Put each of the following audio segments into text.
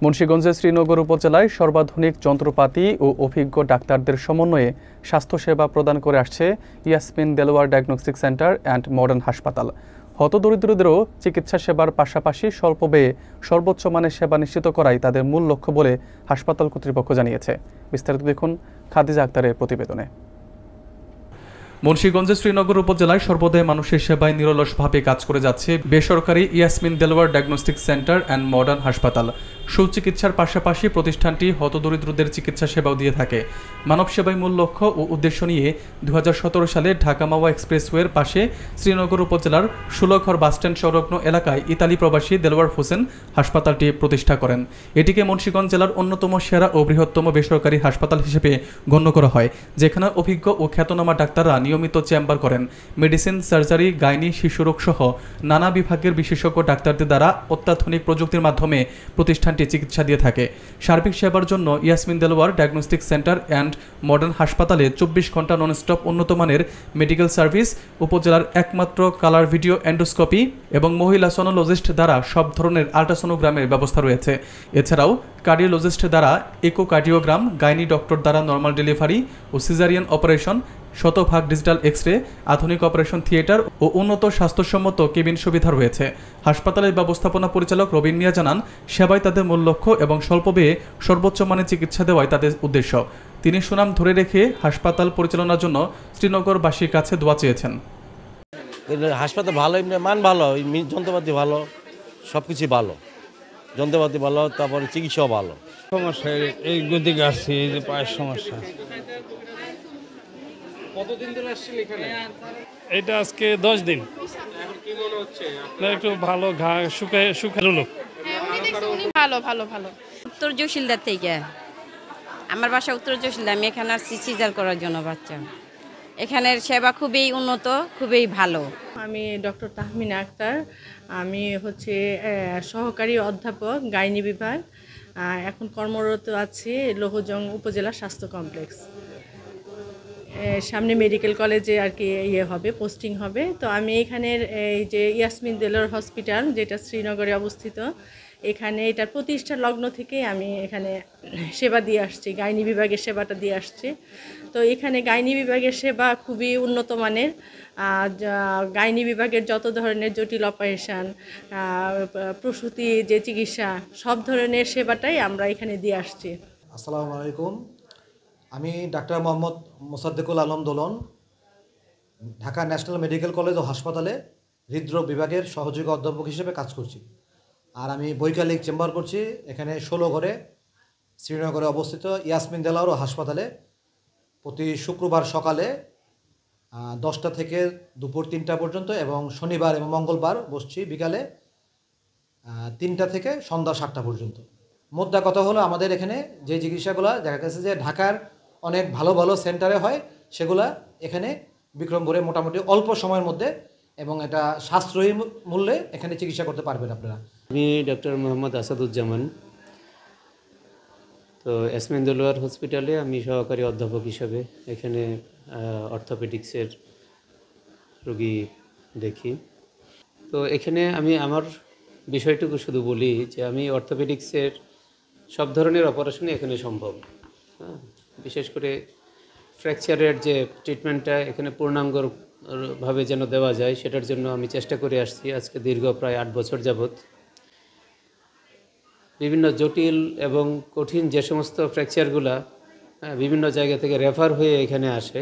মুন্সিগঞ্জের শ্রীনগর উপজেলায় সর্বাধুনিক যন্ত্রপাতি ও অভিজ্ঞ ডাক্তারদের সমন্বয়ে স্বাস্থ্যসেবা প্রদান করে আসছে Yasmin Delwar diagnostic centre and modern হাসপাতাল। হতদরিদ্রদেরও চিকিৎসা সেবার পাশাপাশি স্বল্প ব্যয়ে সর্বোচ্চ মানের সেবা নিশ্চিত করাই তাদের মূল লক্ষ্য বলে হাসপাতাল কর্তৃপক্ষ জানিয়েছে। বিস্তারিত দেখুন খাদিজা আক্তারের প্রতিবেদনে। মুন্সিগঞ্জের শ্রীনগর উপজেলায় সর্বদাই মানুষের সেবায় নিরলসভাবে কাজ করে যাচ্ছে বেসরকারি Yasmin Delwar diagnostic centre and modern হাসপাতাল। সুচিকিৎসার পাশাপাশি প্রতিষ্ঠানটি হতদরিদ্রদের চিকিৎসা সেবাও দিয়ে থাকে। মানব সেবাই মূল লক্ষ্য ও উদ্দেশ্য নিয়ে 2017 সালে ঢাকা মাওয়া এক্সপ্রেসওয়ের পাশে শ্রীনগর উপজেলার ষোলঘর বাসস্ট্যান্ড সংলগ্ন এলাকায় ইতালি প্রবাসী দেলোয়ার হোসেন হাসপাতালটি প্রতিষ্ঠা করেন। এটিকে মুন্সিগঞ্জ জেলার অন্যতম সেরা ও বৃহত্তম বেসরকারি হাসপাতাল হিসেবে গণ্য করা হয়, যেখানে অভিজ্ঞ ও খ্যাতনামা ডাক্তাররা নিয়মিত চেম্বার করেন। মেডিসিন, সার্জারি, গাইনি, শিশুরোগ সহ নানা বিভাগের বিশেষজ্ঞ ডাক্তারদের দ্বারা অত্যাধুনিক প্রযুক্তির মাধ্যমে প্রতিষ্ঠানটি চিকিৎসা দিয়ে থাকে। সার্বিক সেবার জন্য Yasmin Delwar diagnostic centre and modern হাসপাতালে 24 ঘন্টা ননস্টপ উন্নত মানের মেডিকেল সার্ভিস, উপজেলার একমাত্র কালার ভিডিও এন্ডোস্কোপি এবং মহিলা সোনোলজিস্ট দ্বারা সব ধরনের আল্ট্রাসোনোগ্রামের ব্যবস্থা রয়েছে। এছাড়াও কার্ডিওলজিস্ট দ্বারা ইকোকার্ডিওগ্রাম, গাইনি ডক্টর দ্বারা নর্মাল ডেলিভারি ও সিজারিয়ান অপারেশন, শতভাগ ডিজিটাল এক্স-রে, আধুনিক অপারেশন থিয়েটার ও উন্নত স্বাস্থ্যসম্মত কেবিন সুবিধা রয়েছে। হাসপাতালের ব্যবস্থাপনা পরিচালক রবিন মিয়া জানান, সেবাই তাদের মূল লক্ষ্য এবং স্বল্প ব্যয়ে সর্বোচ্চ মানের চিকিৎসা দেওয়াই তাদের উদ্দেশ্য। তিনি সুনাম ধরে রেখে হাসপাতাল পরিচালনার জন্য শ্রীনগরবাসীর কাছে দোয়া চেয়েছেন। হাসপাতাল ভালো, মান ভালো, যন্ত্রপাতি ভালো, সব কিছু ভালো, যন্ত্রপাতি ভালো, তারপরে চিকিৎসাও ভালো। সমস্যা এই গদিকে আসছি, এই যে পায়ের সমস্যা। কতদিন ধরে আসছেন এখানে? এটা আজকে 10 দিন। এখন কি মনে হচ্ছে? একটু ভালো ঘা শুকালো লোক। ভালো ভালো ভালো। উত্তর জসিলদার থেকে, আমার বাসা উত্তর জসিলদার। আমি এখানে আসছি সিজার করার জন্য বাচ্চা। এখানের সেবা খুবই উন্নত, খুবই ভালো। আমি ডক্টর তাহমিনা আক্তার। আমি সহকারী অধ্যাপক গাইনি বিভাগ। এখন কর্মরত আছি লৌহজং উপজেলা স্বাস্থ্য কমপ্লেক্স। সামনে মেডিকেল কলেজে আর কি হবে, পোস্টিং হবে। তো আমি এখানের এই যে ইয়াসমিন দেলোয়ার হসপিটাল, যেটা শ্রীনগরে অবস্থিত, এখানে এটার প্রতিষ্ঠা লগ্ন থেকে আমি এখানে সেবা দিয়ে আসছি, গাইনি বিভাগের সেবাটা দিয়ে আসছি। তো এখানে গাইনি বিভাগের সেবা খুবই উন্নত মানের। গাইনি বিভাগের যত ধরনের জটিল অপারেশান, প্রসূতি যে চিকিৎসা, সব ধরনের সেবাটাই আমরা এখানে দিয়ে আসছি। আসসালামু আলাইকুম। আমি ডাক্তার মোহাম্মদ মোসাদ্দেকুল আলম দোলন, ঢাকা ন্যাশনাল মেডিকেল কলেজ ও হাসপাতালে হৃদরোগ বিভাগের সহযোগী অধ্যাপক হিসেবে কাজ করছি। আর আমি বৈকালিক চেম্বার করছি এখানে 16 ঘরে শ্রীনগরে অবস্থিত ইয়াসমিন দেলোয়ার হাসপাতালে। প্রতি শুক্রবার সকালে 10টা থেকে দুপুর 3টা পর্যন্ত এবং শনিবার এবং মঙ্গলবার বসছি বিকালে 3টা থেকে সন্ধ্যা 7টা পর্যন্ত। মোদ্দা কথা হলো, আমাদের এখানে যে চিকিৎসাগুলো দেখা গেছে যে ঢাকার অনেক ভালো ভালো সেন্টারে হয়, সেগুলা এখানে বিক্রমপুরে মোটামুটি অল্প সময়ের মধ্যে এবং এটা সাশ্রয়ী মূল্যে এখানে চিকিৎসা করতে পারবেন আপনারা। আমি ডক্টর মোহাম্মদ আসাদুজ্জামান। তো ইয়াসমিন দেলোয়ার হসপিটালে আমি সহকারী অধ্যাপক হিসাবে এখানে অর্থোপেডিক্সের রোগী দেখি। তো এখানে আমি আমার বিষয়টুকু শুধু বলি যে আমি অর্থোপেডিক্সের সব ধরনের অপারেশনই এখানে সম্ভব। বিশেষ করে ফ্র্যাকচারের যে ট্রিটমেন্টটা এখানে পূর্ণাঙ্গভাবে যেন দেওয়া যায়, সেটার জন্য আমি চেষ্টা করে আসছি আজকে দীর্ঘ প্রায় 8 বছর যাবৎ। বিভিন্ন জটিল এবং কঠিন যে সমস্ত ফ্র্যাকচারগুলা বিভিন্ন জায়গা থেকে রেফার হয়ে এখানে আসে,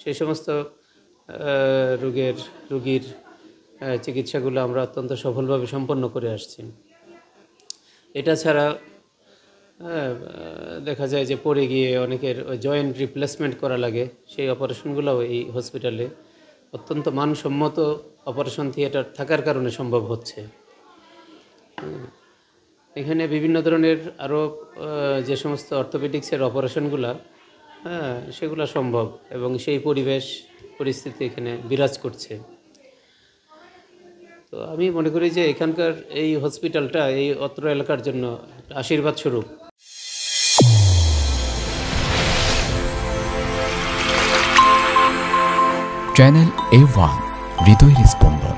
সেই সমস্ত রোগীর চিকিৎসাগুলো আমরা অত্যন্ত সফলভাবে সম্পন্ন করে আসছি। এটা ছাড়া দেখা যায় যে পড়ে গিয়ে অনেকের জয়েন্ট রিপ্লেসমেন্ট করা লাগে, সেই অপারেশনগুলোও এই হসপিটালে অত্যন্ত মানসম্মত অপারেশন থিয়েটার থাকার কারণে সম্ভব হচ্ছে। এখানে বিভিন্ন ধরনের আরও যে সমস্ত অর্থোপেডিক্সের অপারেশনগুলো সেগুলো সম্ভব এবং সেই পরিস্থিতি এখানে বিরাজ করছে। তো আমি মনে করি যে এখানকার এই হসপিটালটা এই অত্র এলাকার জন্য আশীর্বাদ স্বরূপ। চ্যানেল A1 হৃদয়ের স্পন্দন।